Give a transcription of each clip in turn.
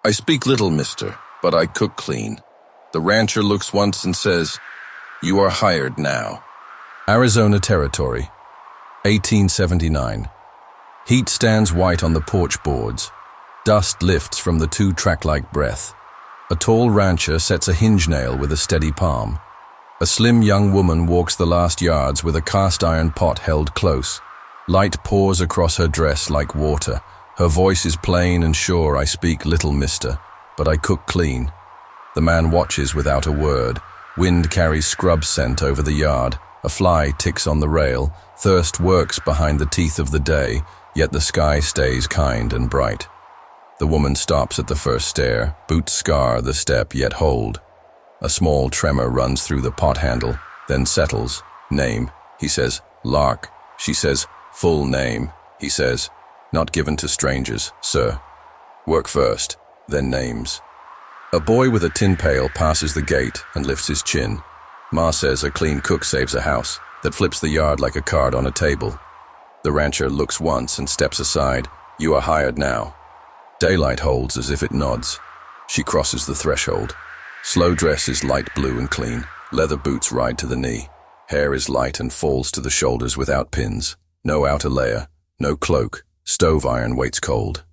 I speak little, mister, but I cook clean. The rancher looks once and says, "You are hired now." Arizona Territory, 1879. Heat stands white on the porch boards. Dust lifts from the two-track-like breath. A tall rancher sets a hinge nail with a steady palm. A slim young woman walks the last yards with a cast-iron pot held close. Light pours across her dress like water. Her voice is plain and sure. I speak little, mister, but I cook clean. The man watches without a word. Wind carries scrub scent over the yard. A fly ticks on the rail. Thirst works behind the teeth of the day, yet the sky stays kind and bright. The woman stops at the first stair. Boots scar the step, yet hold. A small tremor runs through the pot handle, then settles. Name, he says. Lark, she says. Full name, he says. Not given to strangers, sir. Work first, then names. A boy with a tin pail passes the gate and lifts his chin. Ma says a clean cook saves a house, that flips the yard like a card on a table. The rancher looks once and steps aside. You are hired now. Daylight holds as if it nods. She crosses the threshold. Slow dress is light blue and clean. Leather boots ride to the knee. Hair is light and falls to the shoulders without pins. No outer layer, no cloak. Stove iron waits cold.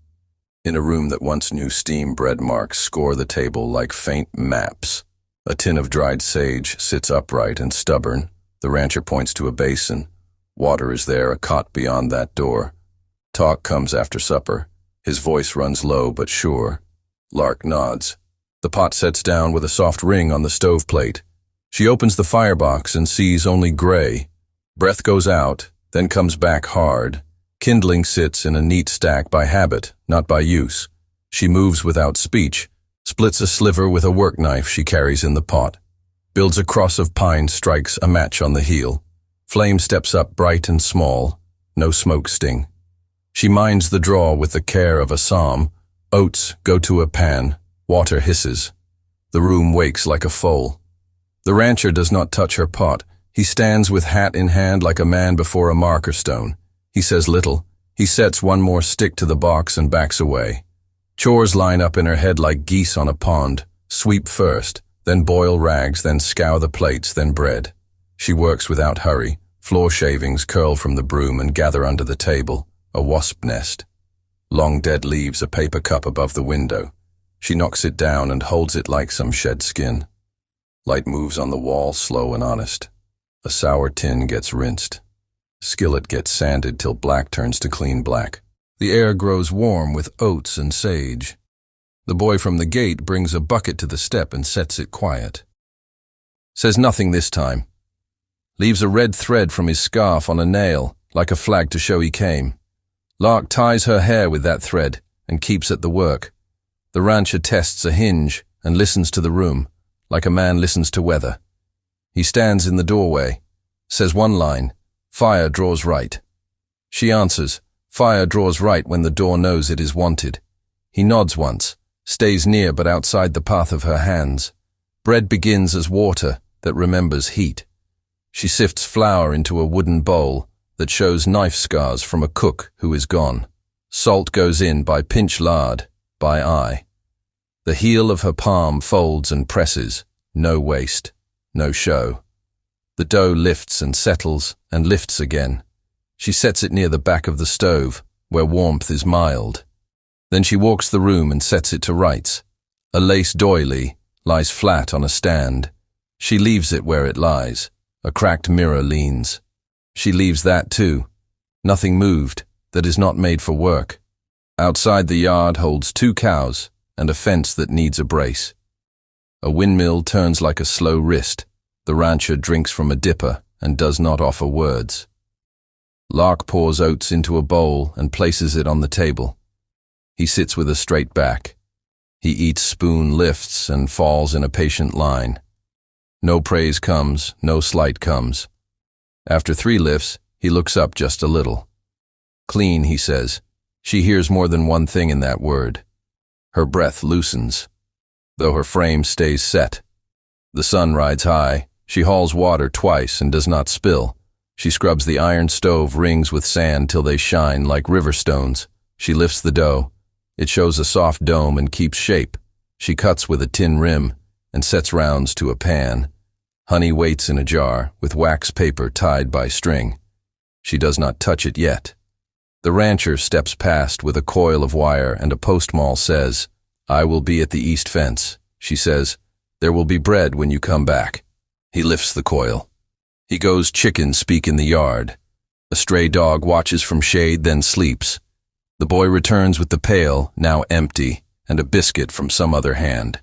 In a room that once knew steam, bread marks score the table like faint maps. A tin of dried sage sits upright and stubborn. The rancher points to a basin. Water is there, a cot beyond that door. Talk comes after supper. His voice runs low but sure. Lark nods. The pot sets down with a soft ring on the stove plate. She opens the firebox and sees only gray. Breath goes out, then comes back hard. Kindling sits in a neat stack by habit, not by use. She moves without speech, splits a sliver with a work knife she carries in the pot. Builds a cross of pine, strikes a match on the heel. Flame steps up bright and small, no smoke sting. She minds the draw with the care of a psalm. Oats go to a pan, water hisses. The room wakes like a foal. The rancher does not touch her pot. He stands with hat in hand like a man before a marker stone. He says little. He sets one more stick to the box and backs away. Chores line up in her head like geese on a pond. Sweep first, then boil rags, then scour the plates, then bread. She works without hurry. Floor shavings curl from the broom and gather under the table. A wasp nest. Long dead leaves, a paper cup above the window. She knocks it down and holds it like some shed skin. Light moves on the wall, slow and honest. A sour tin gets rinsed. Skillet gets sanded till black turns to clean black. The air grows warm with oats and sage. The boy from the gate brings a bucket to the step and sets it quiet. Says nothing this time. Leaves a red thread from his scarf on a nail, like a flag to show he came. Lark ties her hair with that thread and keeps at the work. The rancher tests a hinge and listens to the room, like a man listens to weather. He stands in the doorway, says one line, "Fire draws right." She answers, "Fire draws right," when the door knows it is wanted. He nods once, stays near but outside the path of her hands. Bread begins as water that remembers heat. She sifts flour into a wooden bowl that shows knife scars from a cook who is gone. Salt goes in by pinch lard, by eye. The heel of her palm folds and presses, no waste, no show. The dough lifts and settles and lifts again. She sets it near the back of the stove, where warmth is mild. Then she walks the room and sets it to rights. A lace doily lies flat on a stand. She leaves it where it lies. A cracked mirror leans. She leaves that too. Nothing moved that is not made for work. Outside the yard holds 2 cows and a fence that needs a brace. A windmill turns like a slow wrist. The rancher drinks from a dipper and does not offer words. Lark pours oats into a bowl and places it on the table. He sits with a straight back. He eats, spoon lifts and falls in a patient line. No praise comes, no slight comes. After 3 lifts, he looks up just a little. Clean, he says. She hears more than one thing in that word. Her breath loosens, though her frame stays set. The sun rides high. She hauls water twice and does not spill. She scrubs the iron stove rings with sand till they shine like river stones. She lifts the dough. It shows a soft dome and keeps shape. She cuts with a tin rim and sets rounds to a pan. Honey waits in a jar with wax paper tied by string. She does not touch it yet. The rancher steps past with a coil of wire, and a postmal says, "I will be at the east fence." She says, "There will be bread when you come back." He lifts the coil. He goes chickens speak in the yard. A stray dog watches from shade, then sleeps. The boy returns with the pail, now empty, and a biscuit from some other hand.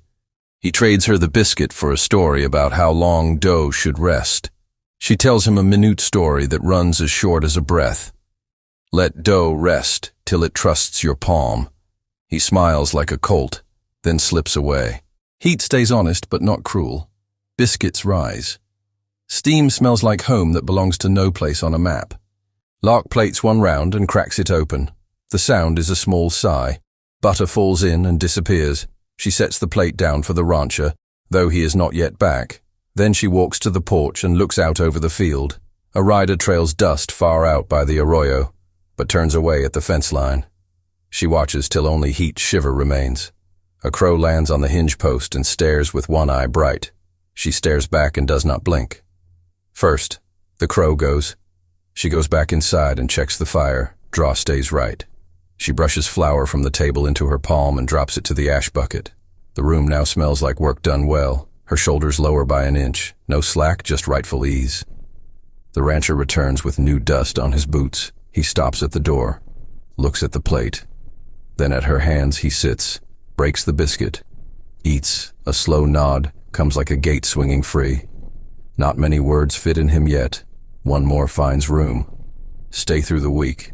He trades her the biscuit for a story about how long doe should rest. She tells him a minute story that runs as short as a breath. Let doe rest till it trusts your palm. He smiles like a colt, then slips away. Heat stays honest but not cruel. Biscuits rise. Steam smells like home that belongs to no place on a map. Lark plates one round and cracks it open. The sound is a small sigh. Butter falls in and disappears. She sets the plate down for the rancher, though he is not yet back. Then she walks to the porch and looks out over the field. A rider trails dust far out by the arroyo, but turns away at the fence line. She watches till only heat shiver remains. A crow lands on the hinge post and stares with one eye bright. She stares back and does not blink. First, the crow goes. She goes back inside and checks the fire. Draw stays right. She brushes flour from the table into her palm and drops it to the ash bucket. The room now smells like work done well. Her shoulders lower by an inch. No slack, just rightful ease. The rancher returns with new dust on his boots. He stops at the door, looks at the plate. Then at her hands he sits, breaks the biscuit, eats. A slow nod comes like a gate swinging free. Not many words fit in him yet. One more finds room. Stay through the week.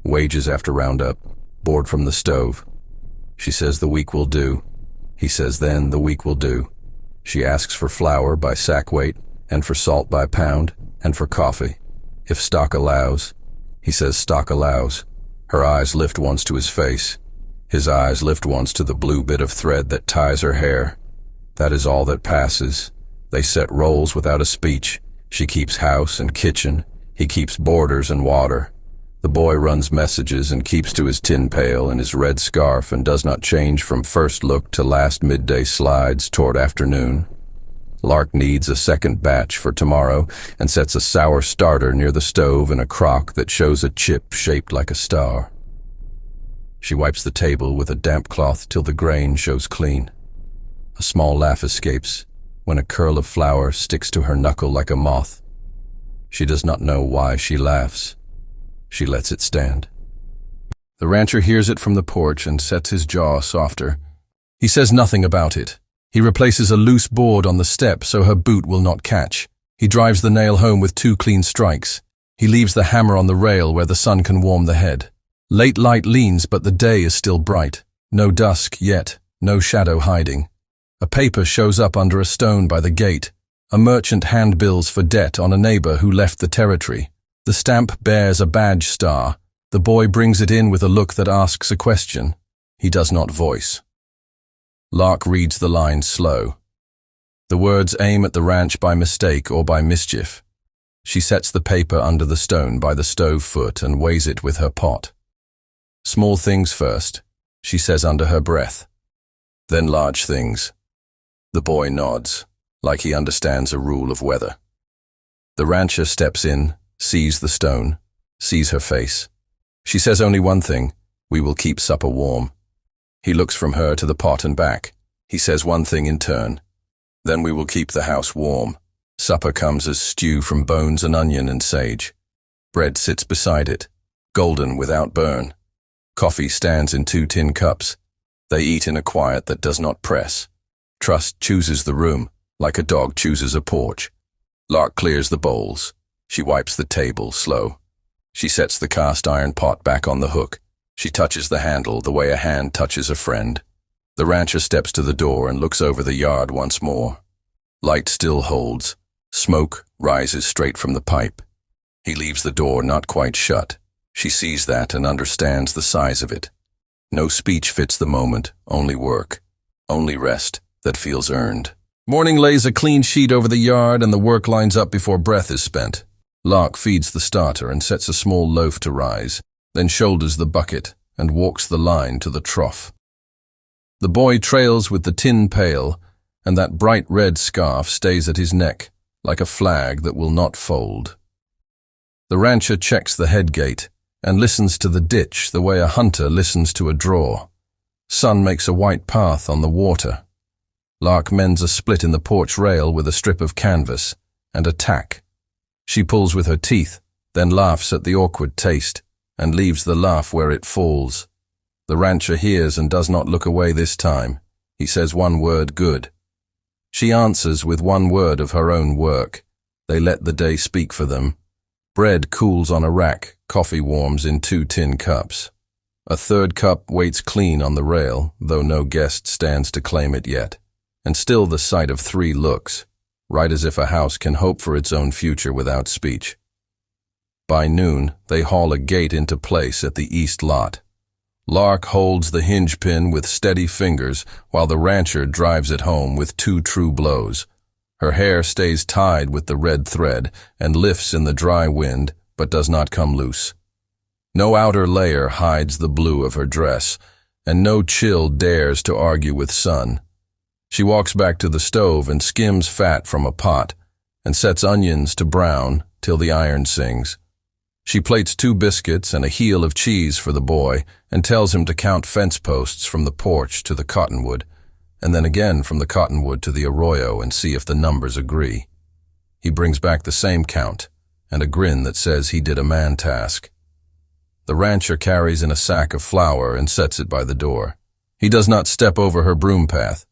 Wages after roundup. Board from the stove. She says the week will do. He says then the week will do. She asks for flour by sack weight, and for salt by pound, and for coffee. If stock allows. He says stock allows. Her eyes lift once to his face. His eyes lift once to the blue bit of thread that ties her hair. That is all that passes. They set roles without a speech. She keeps house and kitchen. He keeps boarders and water. The boy runs messages and keeps to his tin pail and his red scarf and does not change from first look to last midday slides toward afternoon. Lark needs a second batch for tomorrow and sets a sour starter near the stove in a crock that shows a chip shaped like a star. She wipes the table with a damp cloth till the grain shows clean. A small laugh escapes when a curl of flour sticks to her knuckle like a moth. She does not know why she laughs. She lets it stand. The rancher hears it from the porch and sets his jaw softer. He says nothing about it. He replaces a loose board on the step so her boot will not catch. He drives the nail home with 2 clean strikes. He leaves the hammer on the rail where the sun can warm the head. Late light leans, but the day is still bright. No dusk yet, no shadow hiding. A paper shows up under a stone by the gate. A merchant handbills for debt on a neighbor who left the territory. The stamp bears a badge star. The boy brings it in with a look that asks a question. He does not voice. Lark reads the lines slow. The words aim at the ranch by mistake or by mischief. She sets the paper under the stone by the stove foot and weighs it with her pot. Small things first, she says under her breath. Then large things. The boy nods, like he understands a rule of weather. The rancher steps in, sees the stone, sees her face. She says only one thing: we will keep supper warm. He looks from her to the pot and back. He says one thing in turn. Then we will keep the house warm. Supper comes as stew from bones and onion and sage. Bread sits beside it, golden without burn. Coffee stands in 2 tin cups. They eat in a quiet that does not press. Trust chooses the room, like a dog chooses a porch. Lark clears the bowls. She wipes the table slow. She sets the cast iron pot back on the hook. She touches the handle the way a hand touches a friend. The rancher steps to the door and looks over the yard once more. Light still holds. Smoke rises straight from the pipe. He leaves the door not quite shut. She sees that and understands the size of it. No speech fits the moment, only work. Only rest that feels earned. Morning lays a clean sheet over the yard and the work lines up before breath is spent. Lark feeds the starter and sets a small loaf to rise, then shoulders the bucket and walks the line to the trough. The boy trails with the tin pail, and that bright red scarf stays at his neck, like a flag that will not fold. The rancher checks the head gate and listens to the ditch the way a hunter listens to a draw. Sun makes a white path on the water. Lark mends a split in the porch rail with a strip of canvas and a tack. She pulls with her teeth, then laughs at the awkward taste, and leaves the laugh where it falls. The rancher hears and does not look away this time. He says one word, good. She answers with one word of her own work. They let the day speak for them. Bread cools on a rack, coffee warms in 2 tin cups. A third cup waits clean on the rail, though no guest stands to claim it yet. And still the sight of 3 looks, right as if a house can hope for its own future without speech. By noon, they haul a gate into place at the east lot. Lark holds the hinge pin with steady fingers while the rancher drives it home with 2 true blows. Her hair stays tied with the red thread and lifts in the dry wind, but does not come loose. No outer layer hides the blue of her dress, and no chill dares to argue with sun. She walks back to the stove and skims fat from a pot, and sets onions to brown till the iron sings. She plates 2 biscuits and a heel of cheese for the boy and tells him to count fence posts from the porch to the cottonwood, and then again from the cottonwood to the arroyo and see if the numbers agree. He brings back the same count and a grin that says he did a man task. The rancher carries in a sack of flour and sets it by the door. He does not step over her broom path.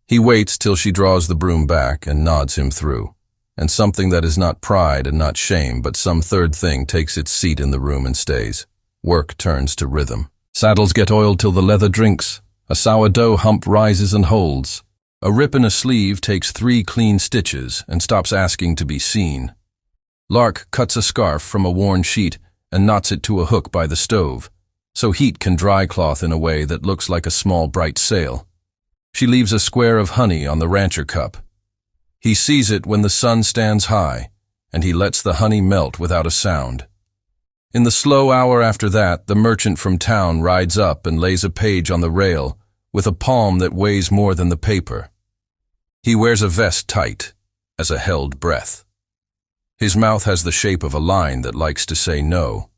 He waits till she draws the broom back and nods him through. And something that is not pride and not shame, but some third thing takes its seat in the room and stays. Work turns to rhythm. Saddles get oiled till the leather drinks. A sourdough hump rises and holds. A rip in a sleeve takes 3 clean stitches and stops asking to be seen. Lark cuts a scarf from a worn sheet and knots it to a hook by the stove, so heat can dry cloth in a way that looks like a small bright sail. She leaves a square of honey on the rancher cup. He sees it when the sun stands high, and he lets the honey melt without a sound. In the slow hour after that, the merchant from town rides up and lays a page on the rail with a palm that weighs more than the paper. He wears a vest tight, as a held breath. His mouth has the shape of a line that likes to say no.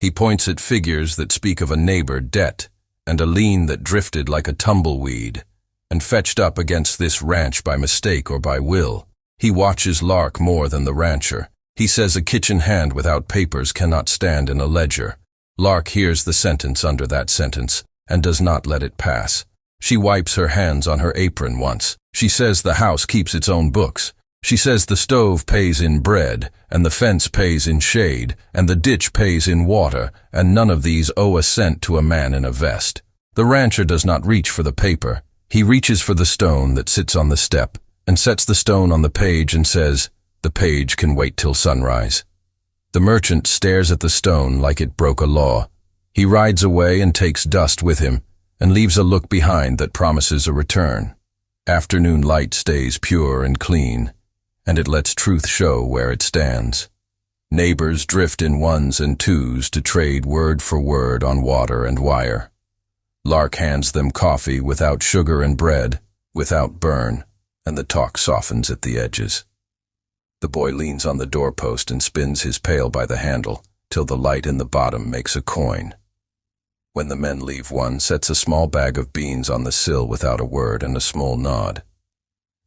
He points at figures that speak of a neighbor debt and a lien that drifted like a tumbleweed and fetched up against this ranch by mistake or by will. He watches Lark more than the rancher. He says a kitchen hand without papers cannot stand in a ledger. Lark hears the sentence under that sentence and does not let it pass. She wipes her hands on her apron once. She says the house keeps its own books. She says the stove pays in bread, and the fence pays in shade, and the ditch pays in water, and none of these owe a cent to a man in a vest. The rancher does not reach for the paper. He reaches for the stone that sits on the step and sets the stone on the page and says, "The page can wait till sunrise." The merchant stares at the stone like it broke a law. He rides away and takes dust with him and leaves a look behind that promises a return. Afternoon light stays pure and clean, and it lets truth show where it stands. Neighbors drift in 1s and 2s to trade word for word on water and wire. Lark hands them coffee without sugar and bread, without burn, and the talk softens at the edges. The boy leans on the doorpost and spins his pail by the handle till the light in the bottom makes a coin. When the men leave, one sets a small bag of beans on the sill without a word and a small nod.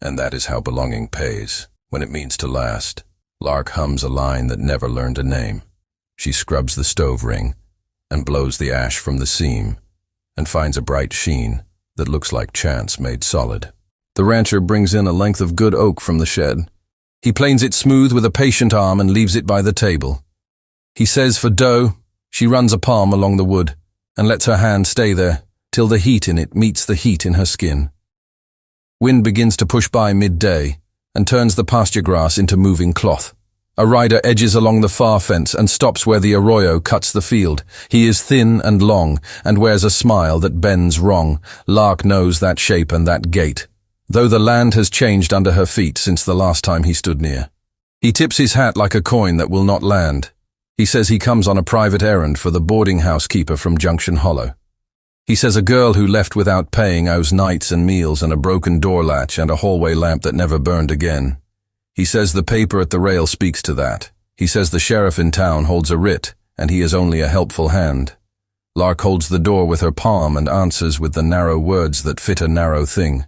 And that is how belonging pays, when it means to last. Lark hums a line that never learned a name. She scrubs the stove ring and blows the ash from the seam and finds a bright sheen that looks like chance made solid. The rancher brings in a length of good oak from the shed. He planes it smooth with a patient arm and leaves it by the table. He says for dough, she runs a palm along the wood and lets her hand stay there till the heat in it meets the heat in her skin. Wind begins to push by midday and turns the pasture grass into moving cloth. A rider edges along the far fence and stops where the arroyo cuts the field. He is thin and long and wears a smile that bends wrong. Lark knows that shape and that gait, though the land has changed under her feet since the last time he stood near. He tips his hat like a coin that will not land. He says he comes on a private errand for the boarding house keeper from Junction Hollow. He says a girl who left without paying owes nights and meals and a broken door latch and a hallway lamp that never burned again. He says the paper at the rail speaks to that. He says the sheriff in town holds a writ, and he is only a helpful hand. Lark holds the door with her palm and answers with the narrow words that fit a narrow thing.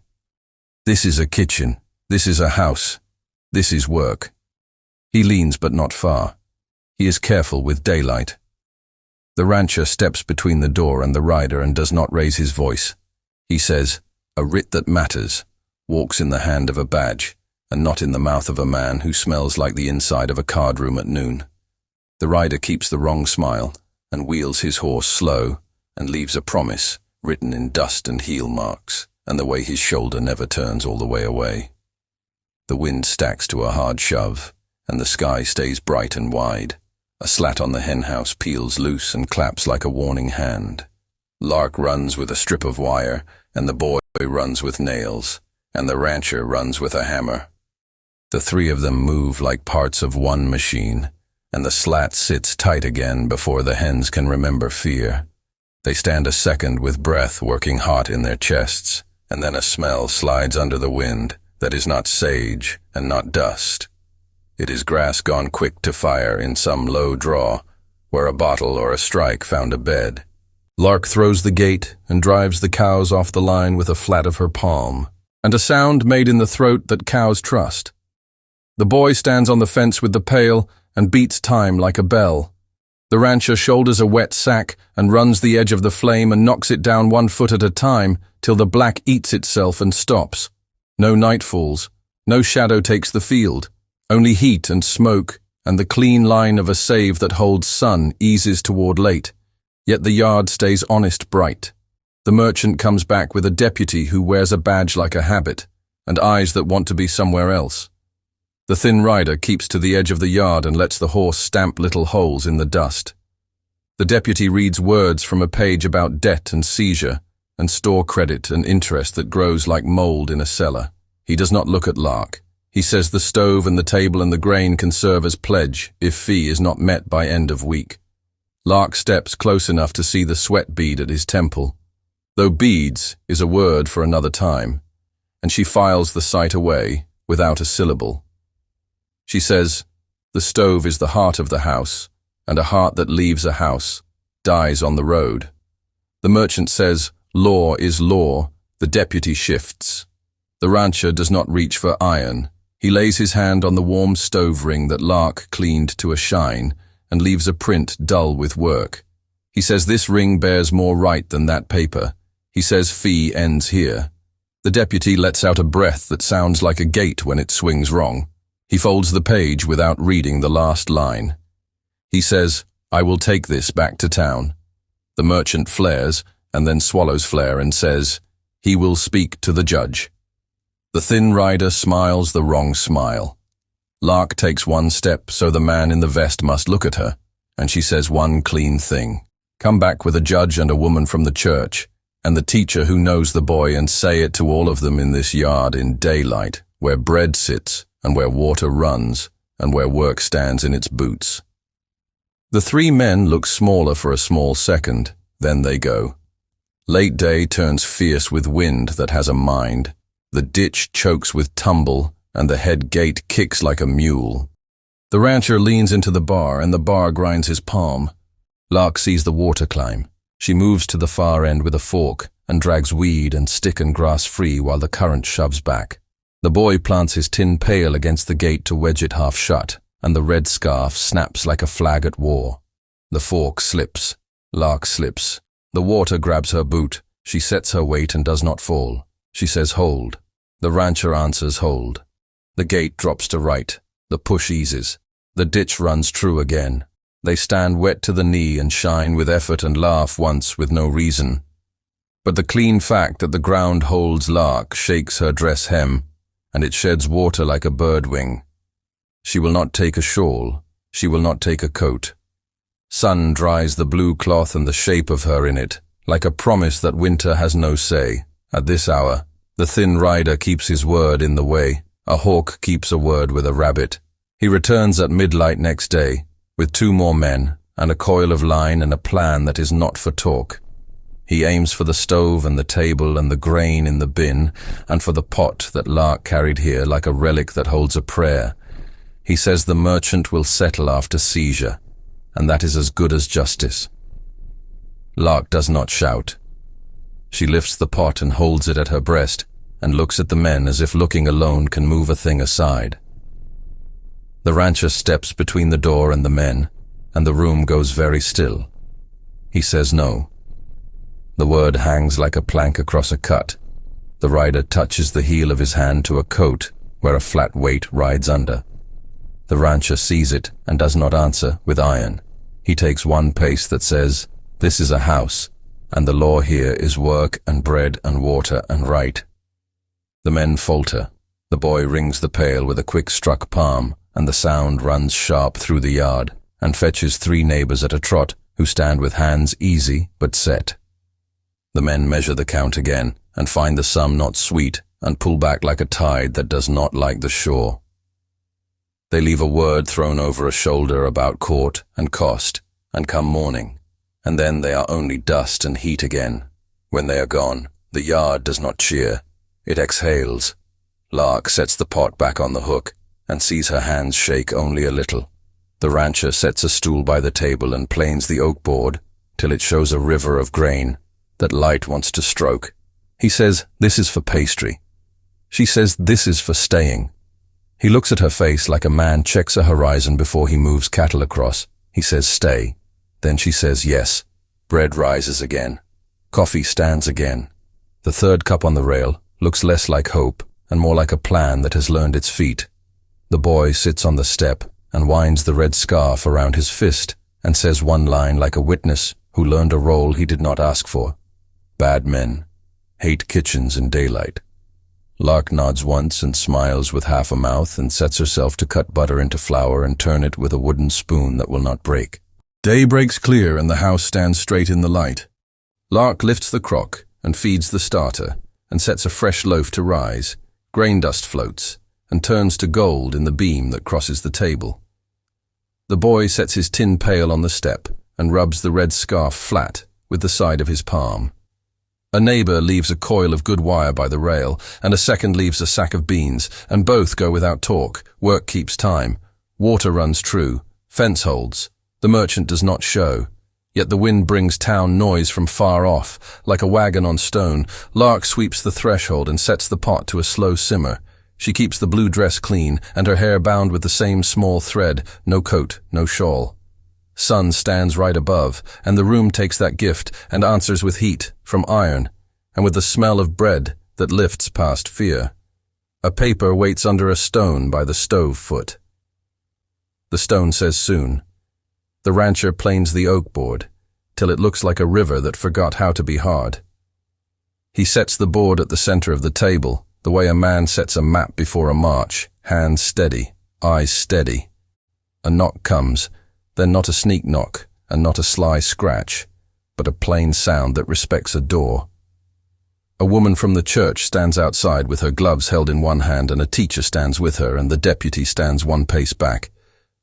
This is a kitchen. This is a house. This is work. He leans but not far. He is careful with daylight. The rancher steps between the door and the rider and does not raise his voice. He says, a writ that matters, walks in the hand of a badge, and not in the mouth of a man who smells like the inside of a card room at noon. The rider keeps the wrong smile and wheels his horse slow and leaves a promise written in dust and heel marks, and the way his shoulder never turns all the way away. The wind stacks to a hard shove, and the sky stays bright and wide. A slat on the henhouse peels loose and claps like a warning hand. Lark runs with a strip of wire, and the boy runs with nails, and the rancher runs with a hammer. The three of them move like parts of one machine, and the slat sits tight again before the hens can remember fear. They stand a second with breath working hot in their chests, and then a smell slides under the wind that is not sage and not dust. It is grass gone quick to fire in some low draw, where a bottle or a strike found a bed. Lark throws the gate and drives the cows off the line with a flat of her palm, and a sound made in the throat that cows trust. The boy stands on the fence with the pail and beats time like a bell. The rancher shoulders a wet sack and runs the edge of the flame and knocks it down 1 foot at a time till the black eats itself and stops. No night falls, no shadow takes the field, only heat and smoke, and the clean line of a save that holds sun eases toward late. Yet the yard stays honest bright. The merchant comes back with a deputy who wears a badge like a habit, and eyes that want to be somewhere else. The thin rider keeps to the edge of the yard and lets the horse stamp little holes in the dust. The deputy reads words from a page about debt and seizure, and store credit and interest that grows like mold in a cellar. He does not look at Lark. He says the stove and the table and the grain can serve as pledge if fee is not met by end of week. Lark steps close enough to see the sweat bead at his temple, though beads is a word for another time, and she files the sight away without a syllable. She says, the stove is the heart of the house, and a heart that leaves a house dies on the road. The merchant says, law is law. The deputy shifts. The rancher does not reach for iron. He lays his hand on the warm stove ring that Lark cleaned to a shine and leaves a print dull with work. He says this ring bears more right than that paper. He says fee ends here. The deputy lets out a breath that sounds like a gate when it swings wrong. He folds the page without reading the last line. He says, I will take this back to town. The merchant flares and then swallows flare and says, he will speak to the judge. The thin rider smiles the wrong smile. Lark takes 1 step, so the man in the vest must look at her, and she says one clean thing. Come back with a judge and a woman from the church, and the teacher who knows the boy, and say it to all of them in this yard in daylight, where bread sits, and where water runs, and where work stands in its boots. The 3 men look smaller for a small second, then they go. Late day turns fierce with wind that has a mind. The ditch chokes with tumble, and the head gate kicks like a mule. The rancher leans into the bar, and the bar grinds his palm. Lark sees the water climb. She moves to the far end with a fork, and drags weed and stick and grass free while the current shoves back. The boy plants his tin pail against the gate to wedge it half shut, and the red scarf snaps like a flag at war. The fork slips. Lark slips. The water grabs her boot. She sets her weight and does not fall. She says hold. The rancher answers hold. The gate drops to right. The push eases. The ditch runs true again. They stand wet to the knee and shine with effort and laugh once with no reason. But the clean fact that the ground holds Lark shakes her dress hem, and it sheds water like a bird wing. She will not take a shawl. She will not take a coat. Sun dries the blue cloth and the shape of her in it, like a promise that winter has no say. At this hour, the thin rider keeps his word in the way. A hawk keeps a word with a rabbit. He returns at midnight next day, with 2 more men, and a coil of line and a plan that is not for talk. He aims for the stove and the table and the grain in the bin, and for the pot that Lark carried here like a relic that holds a prayer. He says the merchant will settle after seizure, and that is as good as justice. Lark does not shout. She lifts the pot and holds it at her breast, and looks at the men as if looking alone can move a thing aside. The rancher steps between the door and the men, and the room goes very still. He says no. The word hangs like a plank across a cut. The rider touches the heel of his hand to a coat where a flat weight rides under. The rancher sees it and does not answer with iron. He takes one pace that says, "This is a house, and the law here is work and bread and water and right." The men falter. The boy rings the pail with a quick struck palm, and the sound runs sharp through the yard and fetches 3 neighbors at a trot who stand with hands easy but set. The men measure the count again and find the sum not sweet and pull back like a tide that does not like the shore. They leave a word thrown over a shoulder about court and cost, and come morning, and then they are only dust and heat again. When they are gone, the yard does not cheer. It exhales. Lark sets the pot back on the hook and sees her hands shake only a little. The rancher sets a stool by the table and planes the oak board till it shows a river of grain that Light wants to stroke. He says, "This is for pastry." She says, "This is for staying." He looks at her face like a man checks a horizon before he moves cattle across. He says, "Stay." Then she says, "Yes." Bread rises again. Coffee stands again. The 3rd cup on the rail looks less like hope and more like a plan that has learned its feet. The boy sits on the step and winds the red scarf around his fist and says one line like a witness who learned a role he did not ask for. Bad men hate kitchens in daylight. Lark nods once and smiles with half a mouth and sets herself to cut butter into flour and turn it with a wooden spoon that will not break. Day breaks clear and the house stands straight in the light. Lark lifts the crock and feeds the starter and sets a fresh loaf to rise. Grain dust floats and turns to gold in the beam that crosses the table. The boy sets his tin pail on the step and rubs the red scarf flat with the side of his palm. A neighbor leaves a coil of good wire by the rail, and a second leaves a sack of beans, and both go without talk. Work keeps time. Water runs true. Fence holds. The merchant does not show. Yet the wind brings town noise from far off, like a wagon on stone. Lark sweeps the threshold and sets the pot to a slow simmer. She keeps the blue dress clean, and her hair bound with the same small thread, no coat, no shawl. Sun stands right above, and the room takes that gift and answers with heat from iron, and with the smell of bread that lifts past fear. A paper waits under a stone by the stove foot. The stone says soon. The rancher planes the oak board, till it looks like a river that forgot how to be hard. He sets the board at the center of the table, the way a man sets a map before a march, hands steady, eyes steady. A knock comes, then not a sneak knock, and not a sly scratch, but a plain sound that respects a door. A woman from the church stands outside with her gloves held in one hand, and a teacher stands with her, and the deputy stands one pace back.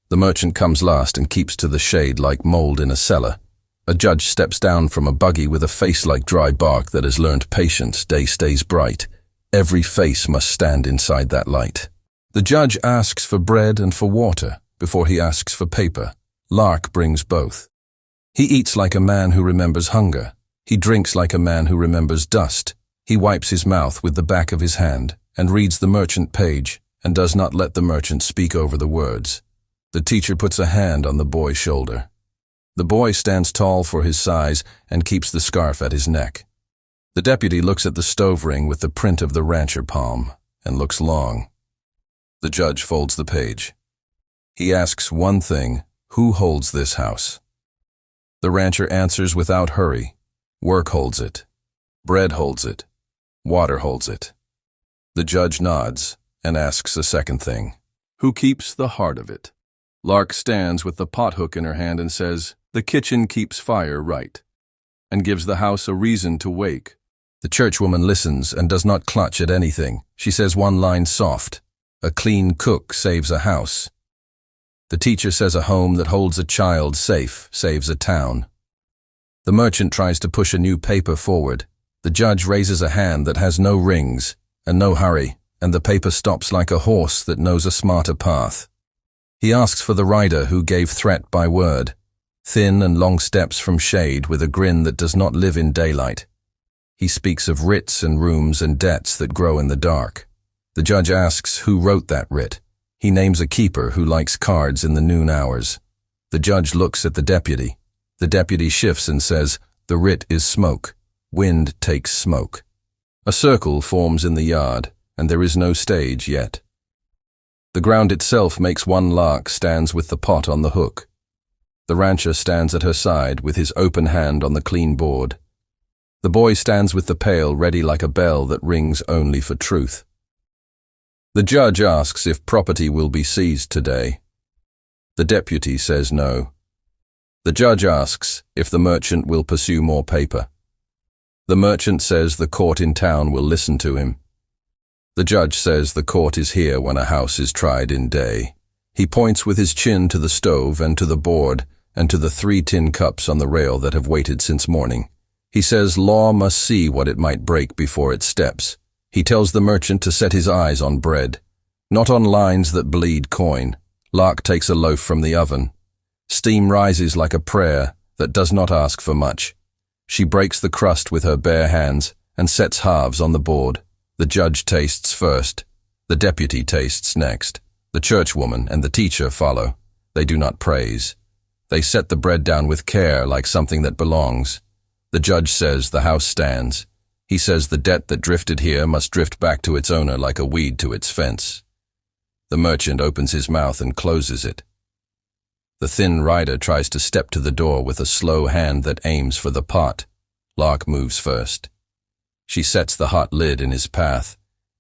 The merchant comes last and keeps to the shade like mold in a cellar. A judge steps down from a buggy with a face like dry bark that has learned patience. Day stays bright. Every face must stand inside that light. The judge asks for bread and for water before he asks for paper. Lark brings both. He eats like a man who remembers hunger. He drinks like a man who remembers dust. He wipes his mouth with the back of his hand and reads the merchant page and does not let the merchant speak over the words. The teacher puts a hand on the boy's shoulder. The boy stands tall for his size and keeps the scarf at his neck. The deputy looks at the stove ring with the print of the rancher palm and looks long. The judge folds the page. He asks one thing: who holds this house? The rancher answers without hurry. Work holds it. Bread holds it. Water holds it. The judge nods and asks a second thing: who keeps the heart of it? Lark stands with the pothook in her hand and says, "The kitchen keeps fire right," and gives the house a reason to wake. The churchwoman listens and does not clutch at anything. She says one line soft: "A clean cook saves a house." The teacher says a home that holds a child safe saves a town. The merchant tries to push a new paper forward. The judge raises a hand that has no rings and no hurry, and the paper stops like a horse that knows a smarter path. He asks for the rider who gave threat by word, thin and long steps from shade with a grin that does not live in daylight. He speaks of writs and rooms and debts that grow in the dark. The judge asks who wrote that writ. He names a keeper who likes cards in the noon hours. The judge looks at the deputy. The deputy shifts and says, "The writ is smoke. Wind takes smoke." A circle forms in the yard, and there is no stage yet. The ground itself makes one lark stands with the pot on the hook. The rancher stands at her side with his open hand on the clean board. The boy stands with the pail ready like a bell that rings only for truth. The judge asks if property will be seized today. The deputy says no. The judge asks if the merchant will pursue more paper. The merchant says the court in town will listen to him. The judge says the court is here when a house is tried in day. He points with his chin to the stove and to the board and to the 3 tin cups on the rail that have waited since morning. He says law must see what it might break before it steps. He tells the merchant to set his eyes on bread, not on lines that bleed coin. Lark takes a loaf from the oven. Steam rises like a prayer that does not ask for much. She breaks the crust with her bare hands and sets halves on the board. The judge tastes first. The deputy tastes next. The churchwoman and the teacher follow. They do not praise. They set the bread down with care like something that belongs. The judge says the house stands. He says the debt that drifted here must drift back to its owner like a weed to its fence. The merchant opens his mouth and closes it. The thin rider tries to step to the door with a slow hand that aims for the pot. Lark moves first. She sets the hot lid in his path,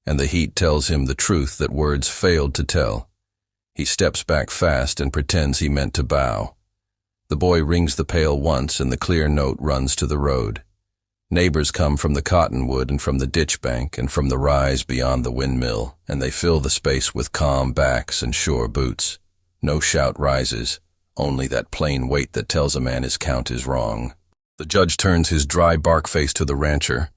and the heat tells him the truth that words failed to tell. He steps back fast and pretends he meant to bow. The boy rings the pail once and the clear note runs to the road. Neighbors come from the cottonwood and from the ditch bank and from the rise beyond the windmill, and they fill the space with calm backs and sure boots. No shout rises, only that plain weight that tells a man his count is wrong. The judge turns his dry bark face to the rancher.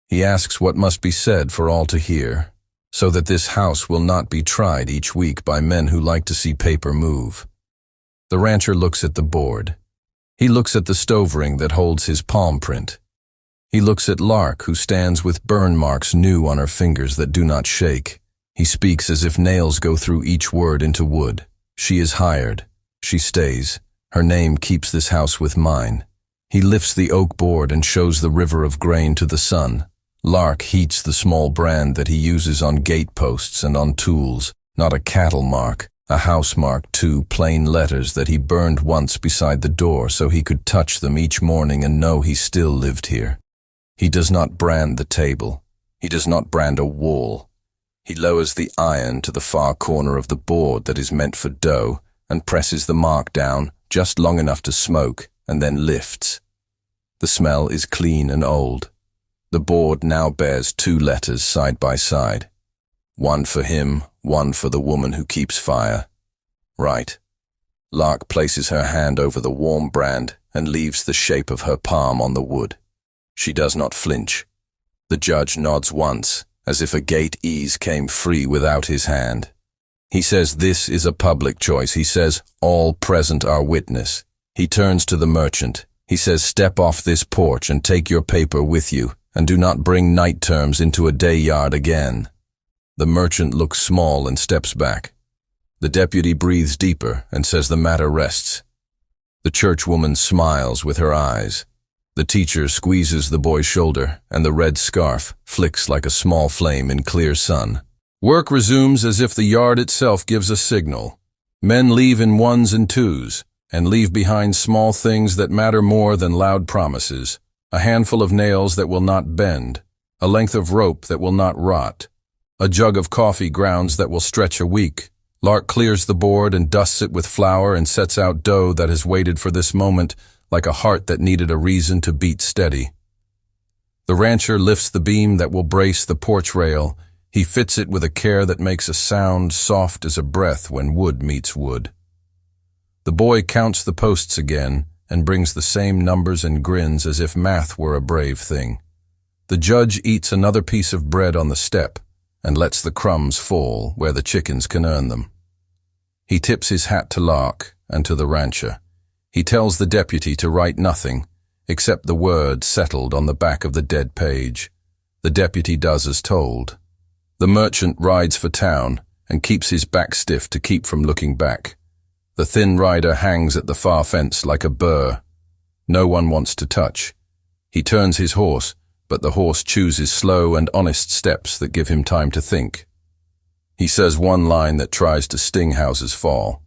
He asks what must be said for all to hear, so that this house will not be tried each week by men who like to see paper move. The rancher looks at the board. He looks at the stove ring that holds his palm print. He looks at Lark, who stands with burn marks new on her fingers that do not shake. He speaks as if nails go through each word into wood. She is hired. She stays. Her name keeps this house with mine. He lifts the oak board and shows the river of grain to the sun. Lark heats the small brand that he uses on gate posts and on tools, not a cattle mark, a house mark, 2 plain letters that he burned once beside the door so he could touch them each morning and know he still lived here. He does not brand the table. He does not brand a wall. He lowers the iron to the far corner of the board that is meant for dough and presses the mark down just long enough to smoke and then lifts. The smell is clean and old. The board now bears 2 letters side by side. One for him, one for the woman who keeps fire. Right. Lark places her hand over the warm brand and leaves the shape of her palm on the wood. She does not flinch. The judge nods once, as if a gate ease came free without his hand. He says this is a public choice. He says all present are witness. He turns to the merchant. He says step off this porch and take your paper with you, and do not bring night terms into a day yard again. The merchant looks small and steps back. The deputy breathes deeper and says the matter rests. The churchwoman smiles with her eyes. The teacher squeezes the boy's shoulder, and the red scarf flicks like a small flame in clear sun. Work resumes as if the yard itself gives a signal. Men leave in 1s and 2s, and leave behind small things that matter more than loud promises. A handful of nails that will not bend, a length of rope that will not rot, a jug of coffee grounds that will stretch a week. Lark clears the board and dusts it with flour and sets out dough that has waited for this moment like a heart that needed a reason to beat steady. The rancher lifts the beam that will brace the porch rail. He fits it with a care that makes a sound soft as a breath when wood meets wood. The boy counts the posts again and brings the same numbers and grins as if math were a brave thing. The judge eats another piece of bread on the step and lets the crumbs fall where the chickens can earn them. He tips his hat to Lark and to the rancher. He tells the deputy to write nothing except the word settled on the back of the dead page. The deputy does as told. The merchant rides for town and keeps his back stiff to keep from looking back. The thin rider hangs at the far fence like a burr. No one wants to touch. He turns his horse, but the horse chooses slow and honest steps that give him time to think. He says one line that tries to sting houses fall.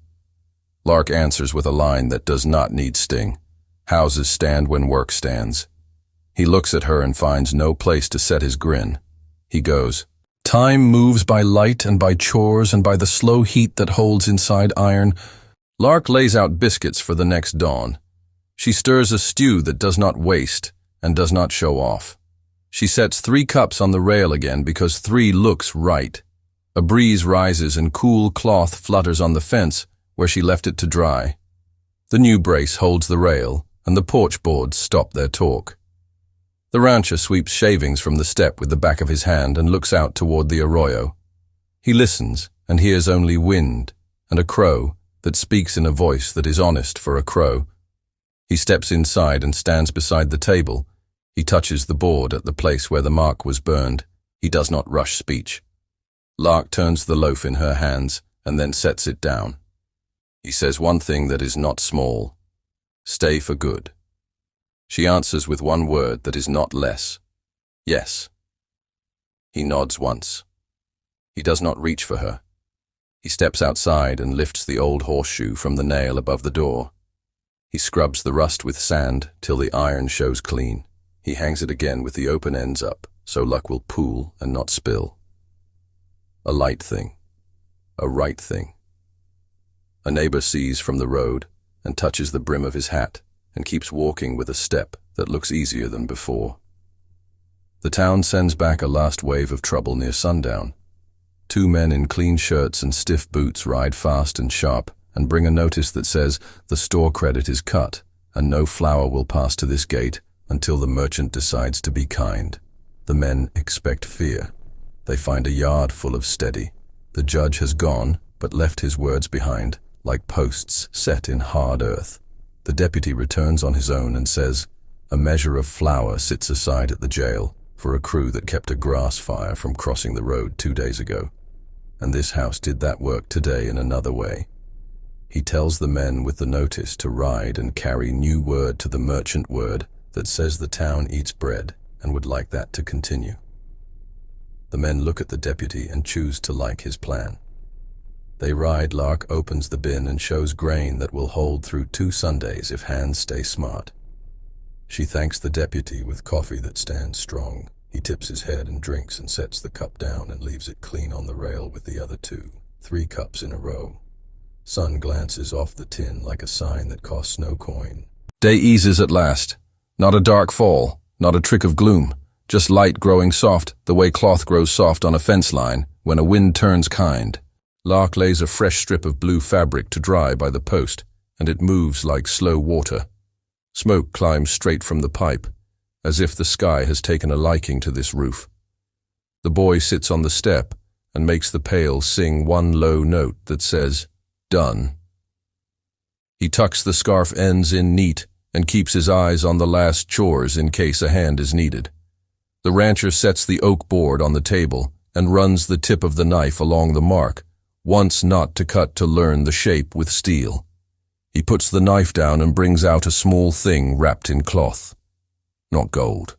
Lark answers with a line that does not need sting. Houses stand when work stands. He looks at her and finds no place to set his grin. He goes, "Time moves by light and by chores and by the slow heat that holds inside iron." Lark lays out biscuits for the next dawn. She stirs a stew that does not waste and does not show off. She sets 3 cups on the rail again because 3 looks right. A breeze rises and cool cloth flutters on the fence where she left it to dry. The new brace holds the rail, and the porch boards stop their talk. The rancher sweeps shavings from the step with the back of his hand and looks out toward the arroyo. He listens and hears only wind and a crow that speaks in a voice that is honest for a crow. He steps inside and stands beside the table. He touches the board at the place where the mark was burned. He does not rush speech. Lark turns the loaf in her hands and then sets it down. He says one thing that is not small. Stay for good. She answers with one word that is not less. Yes. He nods once. He does not reach for her. He steps outside and lifts the old horseshoe from the nail above the door. He scrubs the rust with sand till the iron shows clean. He hangs it again with the open ends up, so luck will pool and not spill. A light thing. A right thing. A neighbor sees from the road and touches the brim of his hat and keeps walking with a step that looks easier than before. The town sends back a last wave of trouble near sundown. 2 men in clean shirts and stiff boots ride fast and sharp and bring a notice that says the store credit is cut and no flour will pass to this gate until the merchant decides to be kind. The men expect fear. They find a yard full of steady. The judge has gone, but left his words behind, like posts set in hard earth. The deputy returns on his own and says, a measure of flour sits aside at the jail for a crew that kept a grass fire from crossing the road 2 days ago. And this house did that work today in another way. He tells the men with the notice to ride and carry new word to the merchant word that says the town eats bread and would like that to continue. The men look at the deputy and choose to like his plan. They ride. Lark opens the bin and shows grain that will hold through 2 Sundays if hands stay smart. She thanks the deputy with coffee that stands strong. He tips his head and drinks and sets the cup down and leaves it clean on the rail with the other 2, 3 cups in a row. Sun glances off the tin like a sign that costs no coin. Day eases at last. Not a dark fall, not a trick of gloom, just light growing soft the way cloth grows soft on a fence line when a wind turns kind. Lark lays a fresh strip of blue fabric to dry by the post, and it moves like slow water. Smoke climbs straight from the pipe, as if the sky has taken a liking to this roof. The boy sits on the step and makes the pail sing one low note that says, done. He tucks the scarf ends in neat and keeps his eyes on the last chores in case a hand is needed. The rancher sets the oak board on the table and runs the tip of the knife along the mark, once not to cut to learn the shape with steel. He puts the knife down and brings out a small thing wrapped in cloth. Not gold,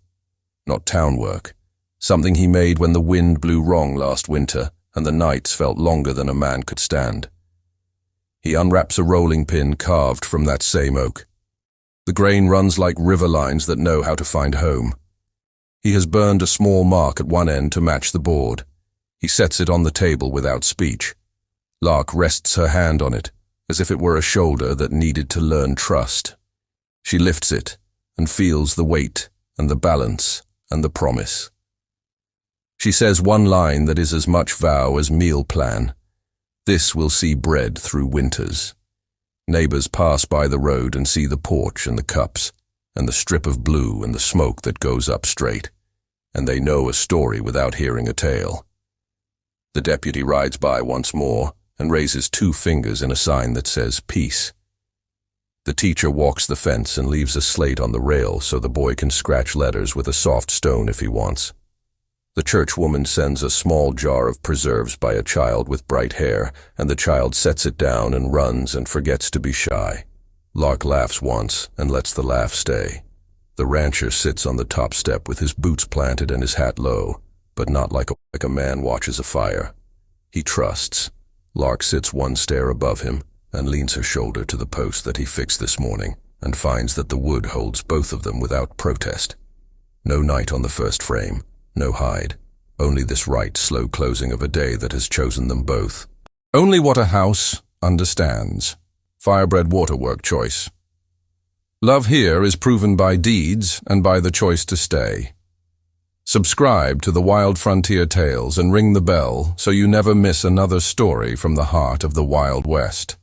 not town work, something he made when the wind blew wrong last winter and the nights felt longer than a man could stand. He unwraps a rolling pin carved from that same oak. The grain runs like river lines that know how to find home. He has burned a small mark at one end to match the board. He sets it on the table without speech. Lark rests her hand on it, as if it were a shoulder that needed to learn trust. She lifts it and feels the weight and the balance and the promise. She says one line that is as much vow as meal plan. This will see bread through winters. Neighbors pass by the road and see the porch and the cups, and the strip of blue and the smoke that goes up straight, and they know a story without hearing a tale. The deputy rides by once more and raises 2 fingers in a sign that says peace. The teacher walks the fence and leaves a slate on the rail so the boy can scratch letters with a soft stone if he wants. The churchwoman sends a small jar of preserves by a child with bright hair, and the child sets it down and runs and forgets to be shy. Lark laughs once and lets the laugh stay. The rancher sits on the top step with his boots planted and his hat low, but not like a man watches a fire. He trusts. Lark sits 1 stair above him and leans her shoulder to the post that he fixed this morning and finds that the wood holds both of them without protest. No night on the first frame, no hide, only this right slow closing of a day that has chosen them both. Only what a house understands. Firebred waterwork choice. Love here is proven by deeds and by the choice to stay. Subscribe to the Wild Frontier Tales and ring the bell so you never miss another story from the heart of the Wild West.